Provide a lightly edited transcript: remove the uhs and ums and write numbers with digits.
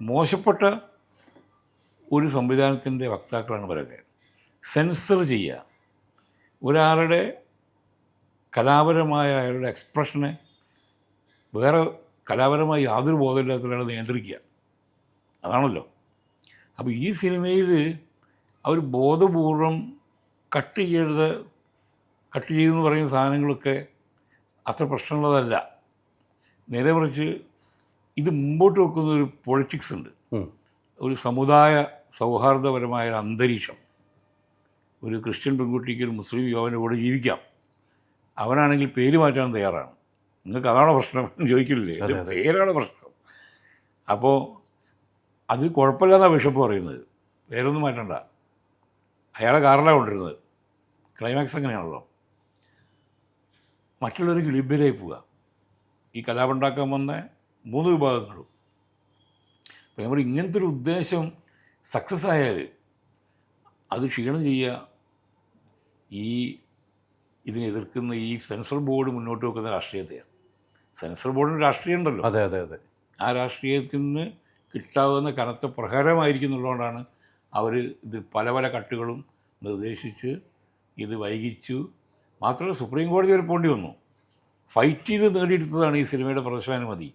മോശപ്പെട്ട ഒരു സംവിധാനത്തിൻ്റെ വക്താക്കളാണ് പലരും. സെൻസർ ചെയ്യുക, ഒരാളുടെ കലാപരമായ അയാളുടെ എക്സ്പ്രഷനെ വേറെ കലാപരമായി യാതൊരു ബോധമില്ലാത്ത ഒരാളെ നിയന്ത്രിക്കുക, അതാണല്ലോ. അപ്പോൾ ഈ സിനിമയിൽ അവർ ബോധപൂർവം കട്ട് ചെയ്തെന്ന് പറയുന്ന സാധനങ്ങളൊക്കെ അത്ര പ്രശ്നമുള്ളതല്ല. നേരെ മറിച്ച് ഇത് മുമ്പോട്ട് വെക്കുന്ന ഒരു പൊളിറ്റിക്സ് ഉണ്ട്, ഒരു സമുദായ സൗഹാർദ്ദപരമായ ഒരു അന്തരീക്ഷം. ഒരു ക്രിസ്ത്യൻ പെൺകുട്ടിക്ക് ഒരു മുസ്ലിം യുവാവിൻ്റെ കൂടെ ജീവിക്കാം, അവനാണെങ്കിൽ പേര് മാറ്റാൻ തയ്യാറാണ്. നിങ്ങൾക്ക് അതാണോ പ്രശ്നം എന്ന് ചോദിക്കില്ലേ? പേരാണ് പ്രശ്നം. അപ്പോൾ അത് കുഴപ്പമില്ലാത്ത ബിഷപ്പ് പറയുന്നത്, പേരൊന്നും മാറ്റണ്ട, അയാളെ കാറിലാണ് കൊണ്ടിരുന്നത്. ക്ലൈമാക്സ് അങ്ങനെയാണല്ലോ. മറ്റുള്ളവർക്ക് ലിബിലായി പോവുക. ഈ കലാപുണ്ടാക്കാൻ വന്ന 3 വിഭാഗങ്ങളും. അപ്പോൾ നമ്മൾ ഇങ്ങനത്തെ ഒരു ഉദ്ദേശം സക്സസ് ആയാൽ അത് ക്ഷീണം ചെയ്യുക ഇതിനെ എതിർക്കുന്ന ഈ സെൻസർ ബോർഡ് മുന്നോട്ട് വെക്കുന്ന രാഷ്ട്രീയത്തെയാണ്. സെൻസർ ബോർഡിന് രാഷ്ട്രീയം ഉണ്ടല്ലോ. അതെ അതെ അതെ. ആ രാഷ്ട്രീയത്തിന് കിട്ടാവുന്ന കനത്ത പ്രഹരമായിരിക്കുന്നുള്ളതുകൊണ്ടാണ് അവർ ഇത് പല പല കട്ടുകളും നിർദ്ദേശിച്ച് ഇത് വൈകിച്ചു. മാത്രമല്ല സുപ്രീം കോടതി വരെ പോണ്ടി വന്നു. ഫൈറ്റ് ചെയ്ത് നേടിയെടുത്തതാണ് ഈ സിനിമയുടെ പ്രദർശനാനുമതി.